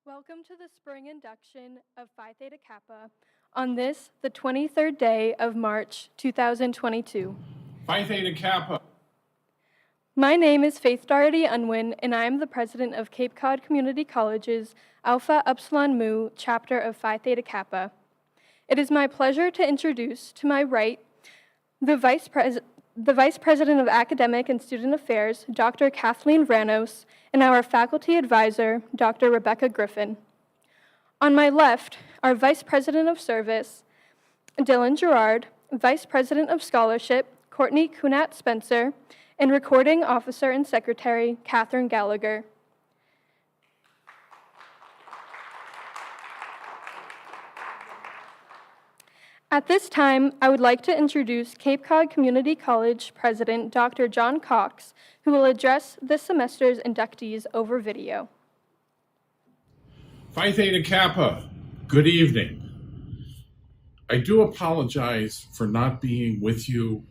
Welcome to the spring induction of Phi Theta Kappa on this, the 23rd day of March, 2022. Phi Theta Kappa. My name is Faith Doherty Unwin, and I am the president of Cape Cod Community College's Alpha Upsilon Mu chapter of Phi Theta Kappa. It is my pleasure to introduce, to my right, the Vice President of Academic and Student Affairs, Dr. Kathleen Ranos, and our faculty advisor, Dr. Rebecca Griffin. On my left, our Vice President of Service, Dylan Gerard, Vice President of Scholarship, Courtney Kunat Spencer, and Recording Officer and Secretary, Catherine Gallagher. At this time, I would like to introduce Cape Cod Community College President Dr. John Cox, who will address this semester's inductees over video. Phi Theta Kappa, good evening. I do apologize for not being with you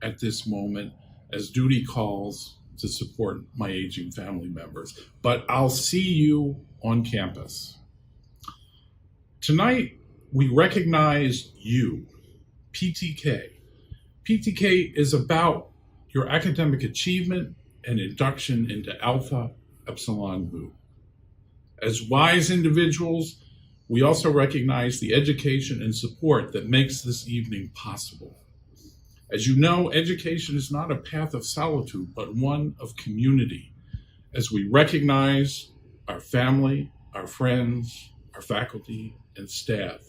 at this moment as duty calls to support my aging family members, but I'll see you on campus. Tonight, we recognize you, PTK. PTK is about your academic achievement and induction into Alpha Epsilon Mu. As wise individuals, we also recognize the education and support that makes this evening possible. As you know, education is not a path of solitude, but one of community, as we recognize our family, our friends, our faculty, and staff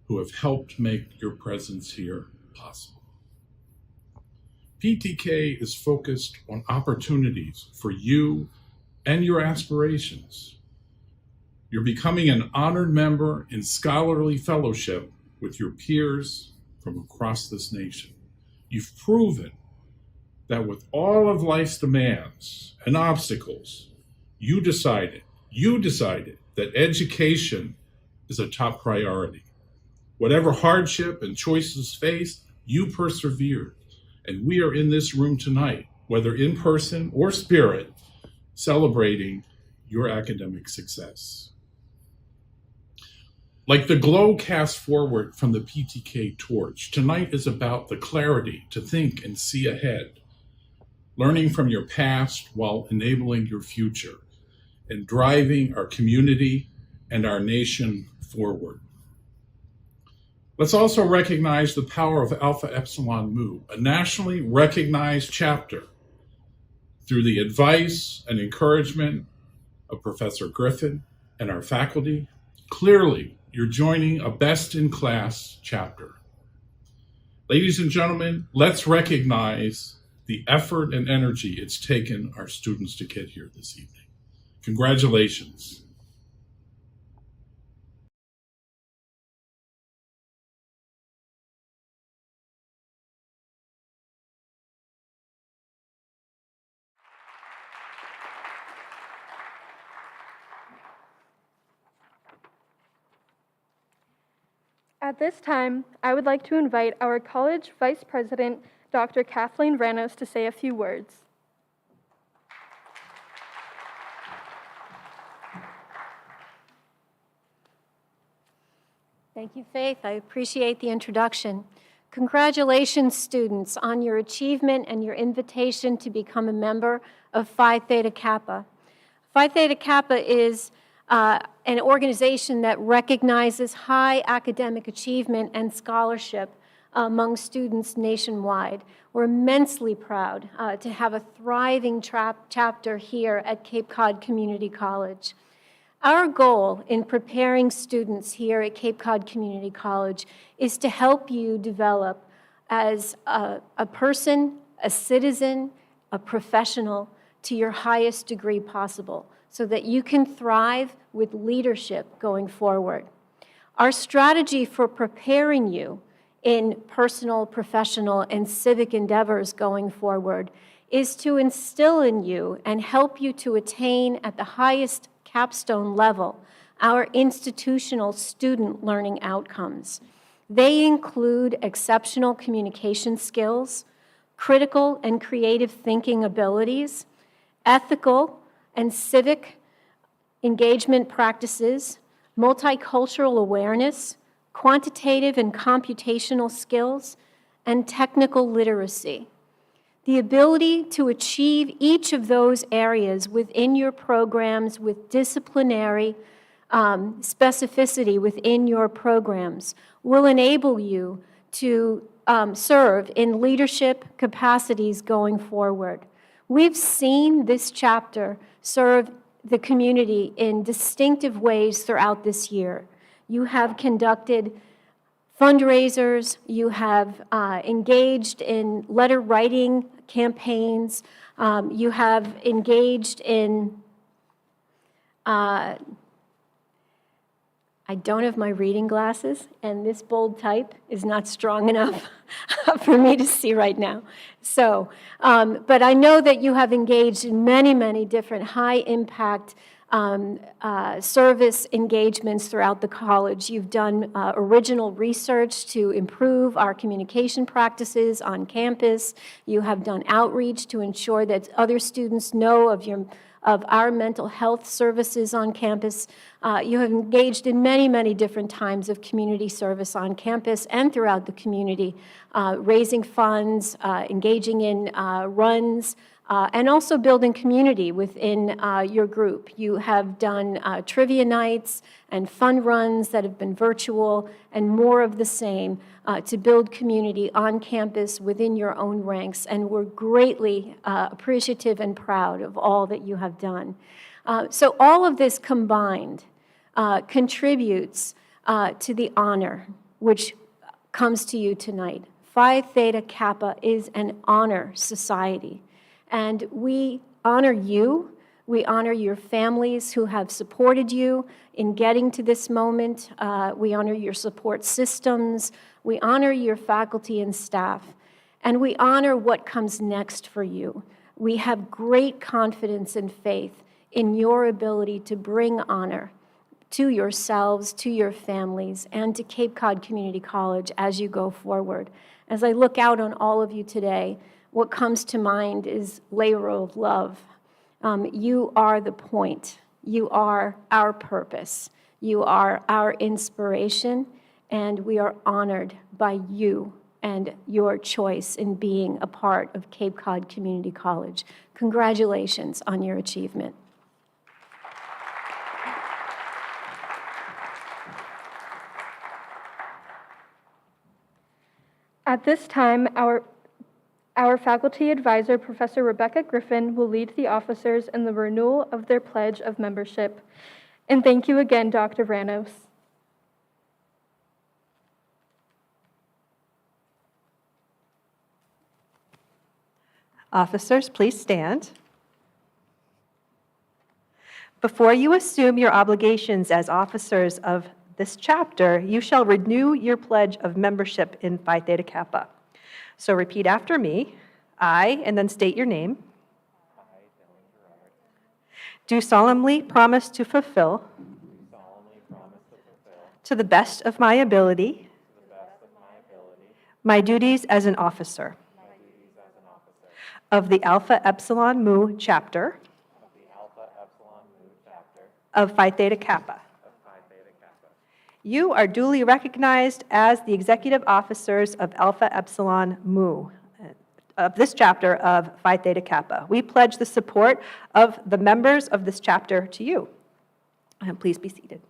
who have helped make your presence here possible. PTK is focused on opportunities for you and your aspirations. You're becoming an honored member in scholarly fellowship with your peers from across this nation. You've proven that with all of life's demands and obstacles, you decided that education is a top priority. Whatever hardship and choices faced, you persevered. And we are in this room tonight, whether in person or spirit, celebrating your academic success. Like the glow cast forward from the PTK torch, tonight is about the clarity to think and see ahead, learning from your past while enabling your future, and driving our community and our nation forward. Let's also recognize the power of Alpha Epsilon Mu, a nationally recognized chapter, through the advice and encouragement of Professor Griffin and our faculty. Clearly, you're joining a best-in-class chapter. Ladies and gentlemen, let's recognize the effort and energy it's taken our students to get here this evening. Congratulations. At this time, I would like to invite our college Vice President, Dr. Kathleen Ranos, to say a few words. Thank you, Faith. I appreciate the introduction. Congratulations, students, on your achievement and your invitation to become a member of Phi Theta Kappa. Phi Theta Kappa is an organization that recognizes high academic achievement and scholarship among students nationwide. We're immensely proud to have a thriving chapter here at Cape Cod Community College. Our goal in preparing students here at Cape Cod Community College is to help you develop as a person, a citizen, a professional to your highest degree possible, so that you can thrive with leadership going forward. Our strategy for preparing you in personal, professional, and civic endeavors going forward is to instill in you and help you to attain at the highest capstone level our institutional student learning outcomes. They include exceptional communication skills, critical and creative thinking abilities, ethical and civic engagement practices, multicultural awareness, quantitative and computational skills, and technical literacy. The ability to achieve each of those areas within your programs with disciplinary specificity within your programs will enable you to serve in leadership capacities going forward. We've seen this chapter serve the community in distinctive ways throughout this year. You have conducted fundraisers, you have engaged in letter writing campaigns, you have engaged in, I don't have my reading glasses, and this bold type is not strong enough for me to see right now. So, but I know that you have engaged in many, many different high-impact service engagements throughout the college. You've done original research to improve our communication practices on campus. You have done outreach to ensure that other students know of our mental health services on campus. You have engaged in many, many different times of community service on campus and throughout the community, raising funds, engaging in runs, and also building community within your group. You have done trivia nights and fun runs that have been virtual and more of the same to build community on campus within your own ranks, and we're greatly appreciative and proud of all that you have done. So all of this combined contributes to the honor which comes to you tonight. Phi Theta Kappa is an honor society. And we honor you. We honor your families who have supported you in getting to this moment. We honor your support systems. We honor your faculty and staff. And we honor what comes next for you. We have great confidence and faith in your ability to bring honor to yourselves, to your families, and to Cape Cod Community College as you go forward. As I look out on all of you today, what comes to mind is labor of love. You are the point. You are our purpose. You are our inspiration, and we are honored by you and your choice in being a part of Cape Cod Community College. Congratulations on your achievement. At this time, our faculty advisor, Professor Rebecca Griffin, will lead the officers in the renewal of their pledge of membership. And thank you again, Dr. Vranos. Officers, please stand. Before you assume your obligations as officers of this chapter, you shall renew your pledge of membership in Phi Theta Kappa. So repeat after me. I, and then state your name. Do solemnly promise to fulfill. To the best of my ability. My duties as an officer. Of the Alpha Epsilon Mu chapter. Of Phi Theta Kappa. You are duly recognized as the executive officers of Alpha Epsilon Mu, of this chapter of Phi Theta Kappa. We pledge the support of the members of this chapter to you. And please be seated.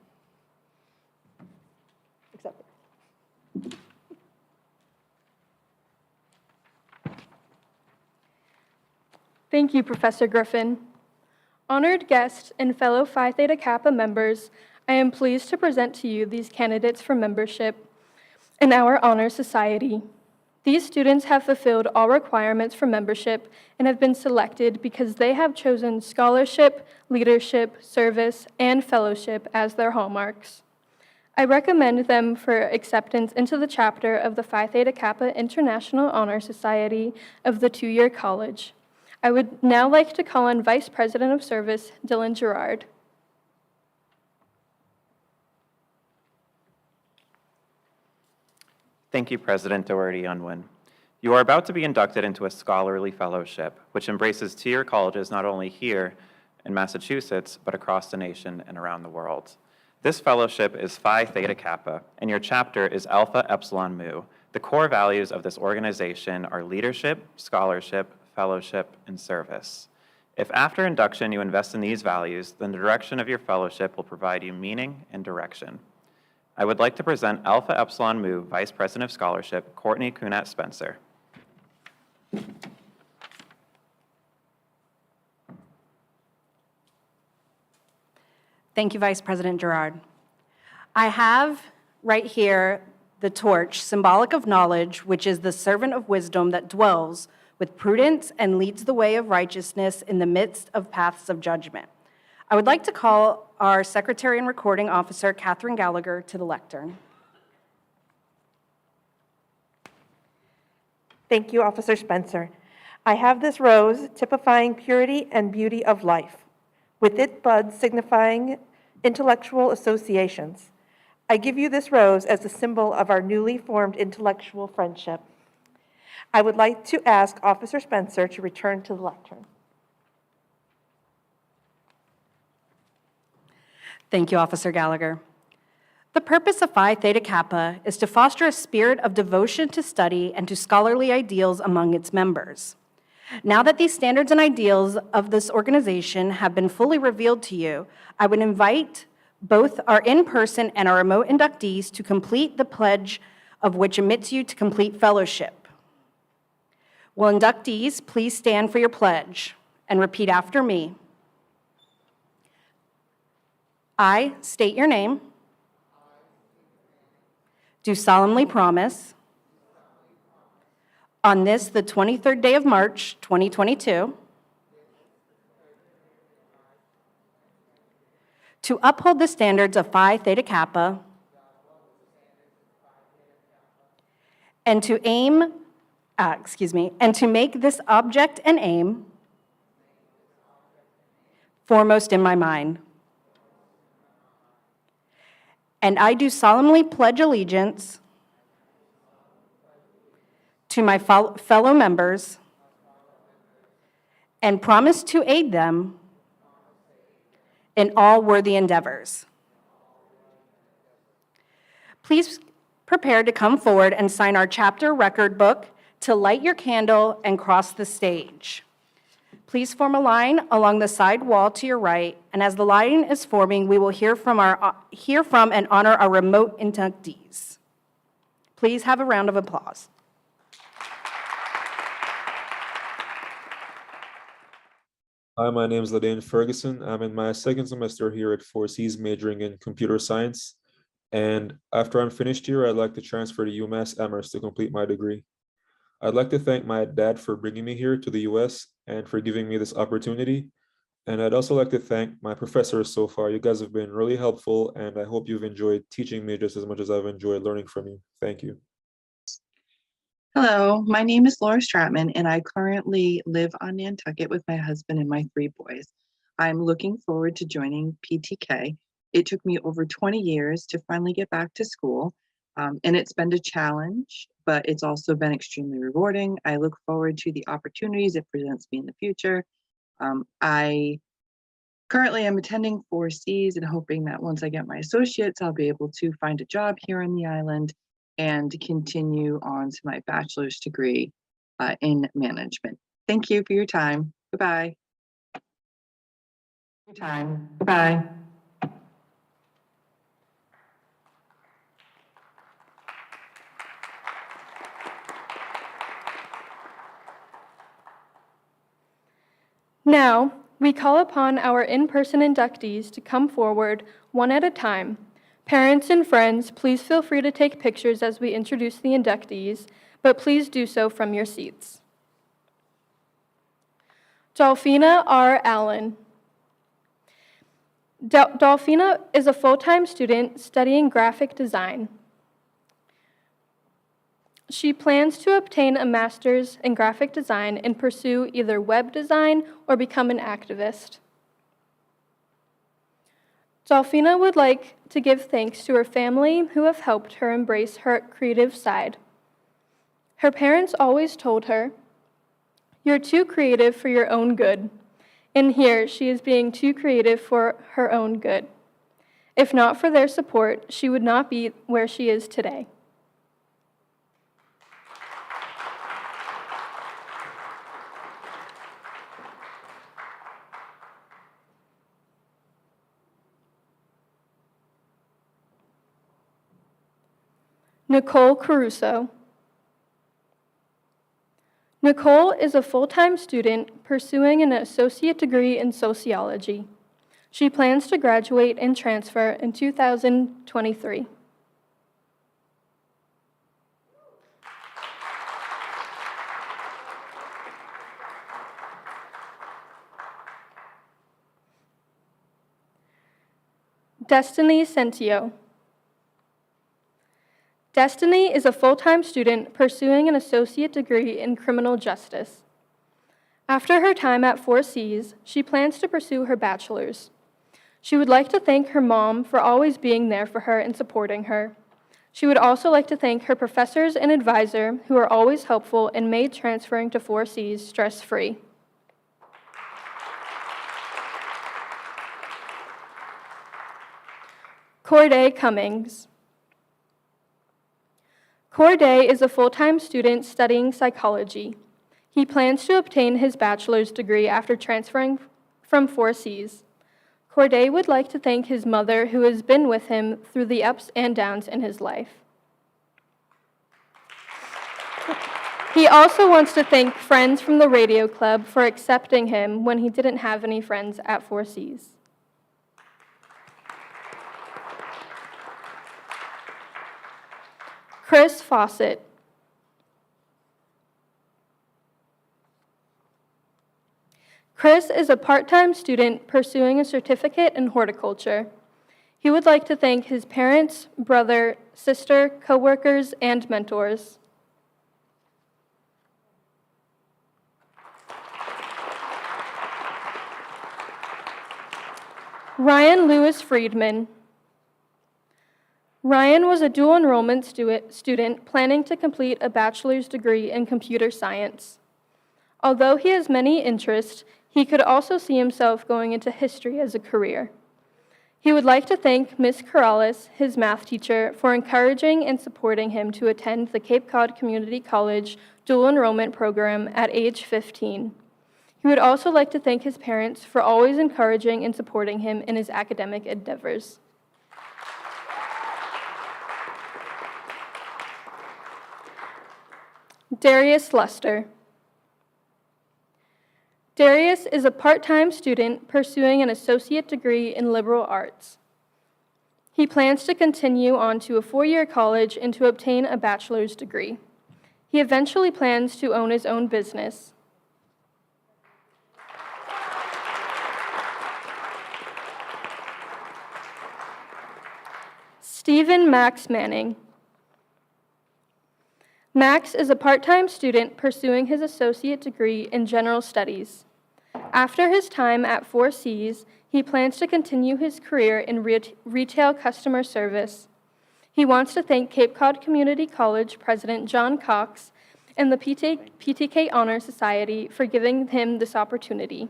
Thank you, Professor Griffin. Honored guests and fellow Phi Theta Kappa members, I am pleased to present to you these candidates for membership in our honor society. These students have fulfilled all requirements for membership and have been selected because they have chosen scholarship, leadership, service, and fellowship as their hallmarks. I recommend them for acceptance into the chapter of the Phi Theta Kappa International Honor Society of the two-year college. I would now like to call on Vice President of Service, Dylan Gerard. Thank you, President Doherty Unwin. You are about to be inducted into a scholarly fellowship, which embraces two-year colleges not only here, in Massachusetts, but across the nation and around the world. This fellowship is Phi Theta Kappa, and your chapter is Alpha Epsilon Mu. The core values of this organization are leadership, scholarship, fellowship, and service. If after induction you invest in these values, then the direction of your fellowship will provide you meaning and direction. I would like to present Alpha Epsilon Mu Vice President of Scholarship, Courtney Kunat Spencer. Thank you, Vice President Gerard. I have right here the torch, symbolic of knowledge, which is the servant of wisdom that dwells with prudence and leads the way of righteousness in the midst of paths of judgment. I would like to call our Secretary and Recording Officer, Catherine Gallagher, to the lectern. Thank you, Officer Spencer. I have this rose typifying purity and beauty of life, with its buds signifying intellectual associations. I give you this rose as a symbol of our newly formed intellectual friendship. I would like to ask Officer Spencer to return to the lectern. Thank you, Officer Gallagher. The purpose of Phi Theta Kappa is to foster a spirit of devotion to study and to scholarly ideals among its members. Now that these standards and ideals of this organization have been fully revealed to you, I would invite both our in-person and our remote inductees to complete the pledge of which admits you to complete fellowship. Will inductees please stand for your pledge and repeat after me? I state your name. Do solemnly promise on this, the 23rd day of March, 2022, to uphold the standards of Phi Theta Kappa and to make this object and aim foremost in my mind. And I do solemnly pledge allegiance to my fellow members and promise to aid them in all worthy endeavors. Please prepare to come forward and sign our chapter record book, to light your candle and cross the stage. Please form a line along the side wall to your right, and as the line is forming, we will hear from and honor our remote inductees. Please have a round of applause. Hi, my name is Ladane Ferguson. I'm in my second semester here at 4Cs, majoring in computer science. And after I'm finished here, I'd like to transfer to UMass Amherst to complete my degree. I'd like to thank my dad for bringing me here to the US and for giving me this opportunity. And I'd also like to thank my professors so far. You guys have been really helpful, and I hope you've enjoyed teaching me just as much as I've enjoyed learning from you. Thank you. Hello, my name is Laura Stratman, and I currently live on Nantucket with my husband and my 3 boys. I'm looking forward to joining PTK. It took me over 20 years to finally get back to school, and it's been a challenge, but it's also been extremely rewarding. I look forward to the opportunities it presents me in the future. I currently am attending 4Cs and hoping that once I get my associates, I'll be able to find a job here on the island and continue on to my bachelor's degree in management. Thank you for your time. Goodbye. Goodbye. Now, we call upon our in-person inductees to come forward one at a time. Parents and friends, please feel free to take pictures as we introduce the inductees, but please do so from your seats. Dolphina R. Allen. Dolphina is a full-time student studying graphic design. She plans to obtain a master's in graphic design and pursue either web design or become an activist. Dolphina would like to give thanks to her family who have helped her embrace her creative side. Her parents always told her, "You're too creative for your own good. In here, she is being too creative for her own good. If not for their support, she would not be where she is today. Nicole Caruso. Nicole is a full-time student pursuing an associate degree in sociology. She plans to graduate and transfer in 2023. Destiny Centio. Destiny is a full-time student pursuing an associate degree in criminal justice. After her time at 4Cs, she plans to pursue her bachelor's. She would like to thank her mom for always being there for her and supporting her. She would also like to thank her professors and advisor who are always helpful and made transferring to 4Cs stress-free. Corday Cummings. Corday is a full-time student studying psychology. He plans to obtain his bachelor's degree after transferring from 4Cs. Corday would like to thank his mother, who has been with him through the ups and downs in his life. He also wants to thank friends from the radio club for accepting him when he didn't have any friends at 4Cs. Chris Fawcett. Chris is a part-time student pursuing a certificate in horticulture. He would like to thank his parents, brother, sister, coworkers, and mentors. Ryan Lewis Friedman. Ryan was a dual enrollment student planning to complete a bachelor's degree in computer science. Although he has many interests, he could also see himself going into history as a career. He would like to thank Ms. Corrales, his math teacher, for encouraging and supporting him to attend the Cape Cod Community College dual enrollment program at age 15. He would also like to thank his parents for always encouraging and supporting him in his academic endeavors. Darius Luster. Darius is a part-time student pursuing an associate degree in liberal arts. He plans to continue on to a 4-year college and to obtain a bachelor's degree. He eventually plans to own his own business. Stephen Max Manning. Max is a part-time student pursuing his associate degree in general studies. After his time at 4Cs, he plans to continue his career in retail customer service. He wants to thank Cape Cod Community College President John Cox and the PTK Honor Society for giving him this opportunity.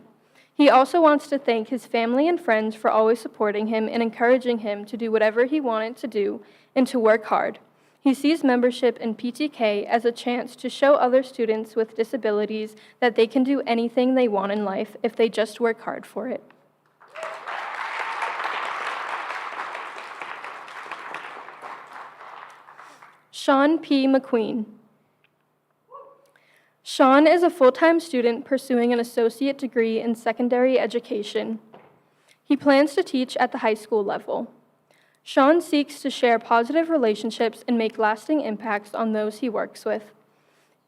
He also wants to thank his family and friends for always supporting him and encouraging him to do whatever he wanted to do and to work hard. He sees membership in PTK as a chance to show other students with disabilities that they can do anything they want in life if they just work hard for it. Sean P. McQueen. Sean is a full-time student pursuing an associate degree in secondary education. He plans to teach at the high school level. Sean seeks to share positive relationships and make lasting impacts on those he works with.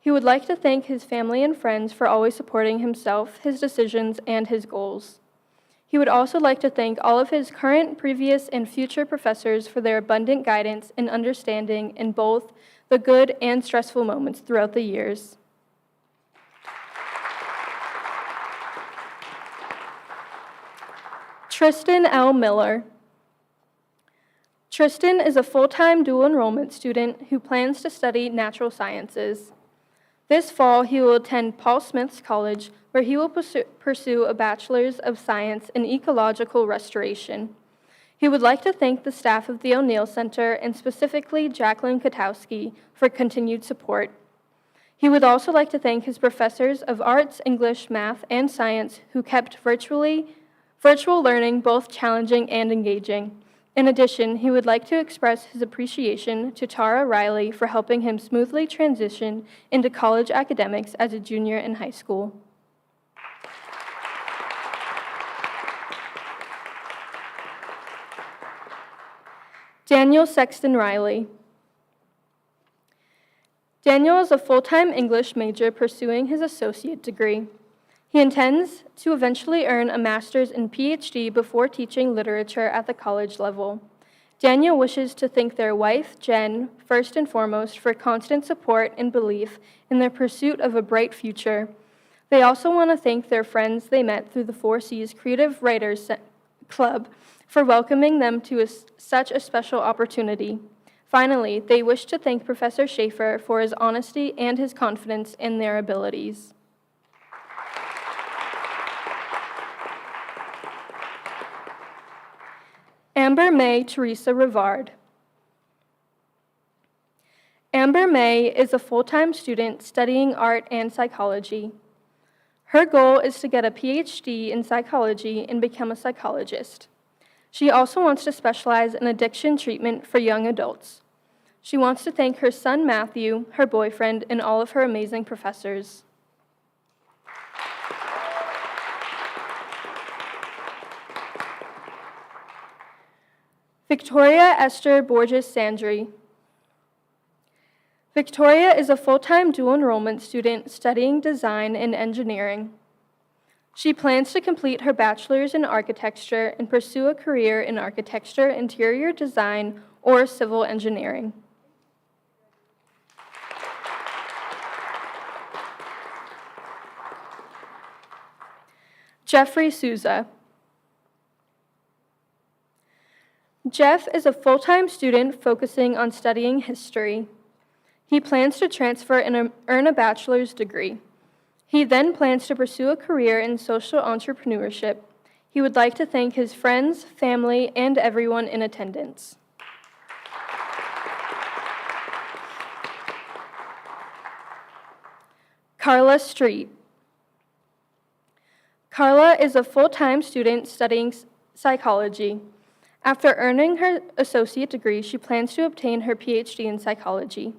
He would like to thank his family and friends for always supporting himself, his decisions, and his goals. He would also like to thank all of his current, previous, and future professors for their abundant guidance and understanding in both the good and stressful moments throughout the years. Tristan L. Miller. Tristan is a full-time dual enrollment student who plans to study natural sciences. This fall, he will attend Paul Smith's College, where he will pursue a Bachelor's of Science in Ecological Restoration. He would like to thank the staff of the O'Neill Center, and specifically Jacqueline Katowski, for continued support. He would also like to thank his professors of arts, English, math, and science who kept virtual learning both challenging and engaging. In addition, he would like to express his appreciation to Tara Riley for helping him smoothly transition into college academics as a junior in high school. Daniel Sexton Riley. Daniel is a full-time English major pursuing his associate degree. He intends to eventually earn a master's and PhD before teaching literature at the college level. Daniel wishes to thank their wife, Jen, first and foremost, for constant support and belief in their pursuit of a bright future. They also want to thank their friends they met through the 4C's Creative Writers Club for welcoming them to such a special opportunity. Finally, they wish to thank Professor Schaefer for his honesty and his confidence in their abilities. Amber May Teresa Rivard. Amber May is a full-time student studying art and psychology. Her goal is to get a PhD in psychology and become a psychologist. She also wants to specialize in addiction treatment for young adults. She wants to thank her son Matthew, her boyfriend, and all of her amazing professors. Victoria Esther Borges Sandry. Victoria is a full-time dual enrollment student studying design and engineering. She plans to complete her bachelor's in architecture and pursue a career in architecture, interior design, or civil engineering. Jeffrey Souza. Jeff is a full-time student focusing on studying history. He plans to transfer and earn a bachelor's degree. He then plans to pursue a career in social entrepreneurship. He would like to thank his friends, family, and everyone in attendance. Carla Street. Carla is a full-time student studying psychology. After earning her associate degree, she plans to obtain her PhD in psychology.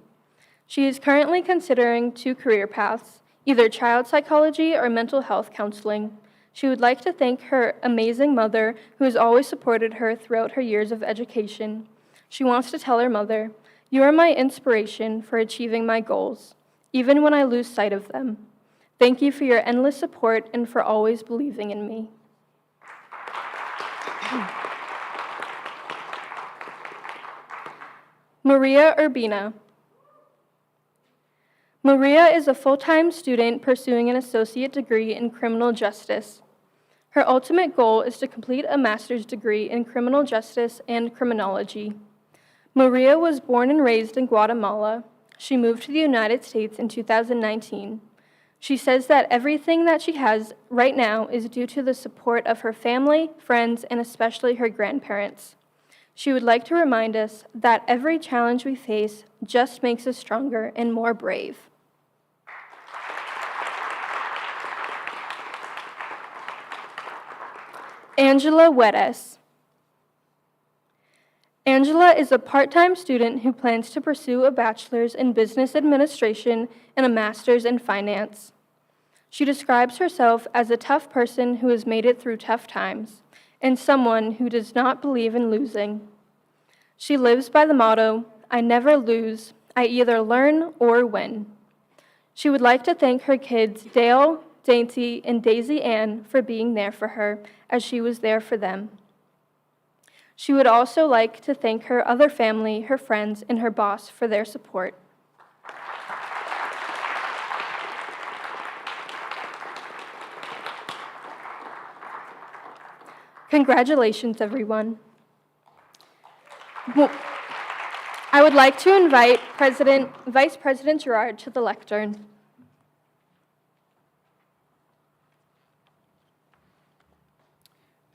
She is currently considering 2 career paths, either child psychology or mental health counseling. She would like to thank her amazing mother, who has always supported her throughout her years of education. She wants to tell her mother, "You are my inspiration for achieving my goals, even when I lose sight of them. Thank you for your endless support and for always believing in me." Maria Urbina. Maria is a full-time student pursuing an associate degree in criminal justice. Her ultimate goal is to complete a master's degree in criminal justice and criminology. Maria was born and raised in Guatemala. She moved to the United States in 2019. She says that everything that she has right now is due to the support of her family, friends, and especially her grandparents. She would like to remind us that every challenge we face just makes us stronger and more brave. Angela Wedes. Angela is a part-time student who plans to pursue a bachelor's in business administration and a master's in finance. She describes herself as a tough person who has made it through tough times and someone who does not believe in losing. She lives by the motto, "I never lose, I either learn or win." She would like to thank her kids, Dale, Dainty, and Daisy Ann, for being there for her as she was there for them. She would also like to thank her other family, her friends, and her boss for their support. Congratulations, everyone. I would like to invite Vice President Gerard to the lectern.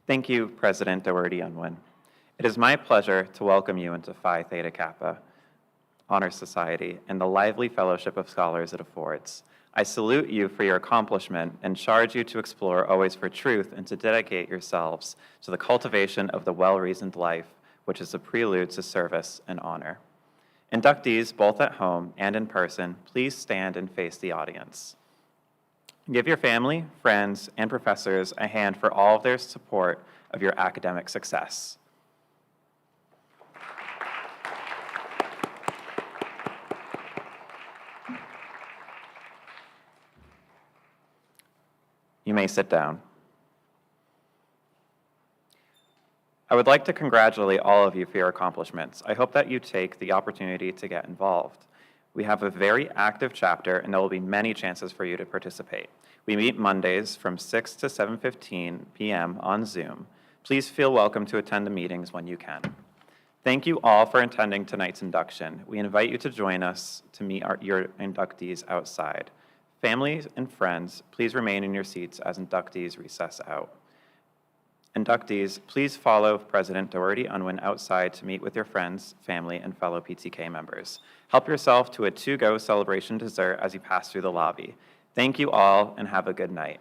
Thank you, President Doherty Unwin. It is my pleasure to welcome you into Phi Theta Kappa Honor Society and the lively fellowship of scholars it affords. I salute you for your accomplishment and charge you to explore always for truth and to dedicate yourselves to the cultivation of the well-reasoned life, which is a prelude to service and honor. Inductees, both at home and in person, please stand and face the audience. Give your family, friends, and professors a hand for all of their support of your academic success. You may sit down. I would like to congratulate all of you for your accomplishments. I hope that you take the opportunity to get involved. We have a very active chapter, and there will be many chances for you to participate. We meet Mondays from 6 to 7:15 p.m. on Zoom. Please feel welcome to attend the meetings when you can. Thank you all for attending tonight's induction. We invite you to join us to meet your inductees outside. Families and friends, please remain in your seats as inductees recess out. Inductees, please follow President Doherty Unwin outside to meet with your friends, family, and fellow PTK members. Help yourself to a to-go celebration dessert as you pass through the lobby. Thank you all, and have a good night.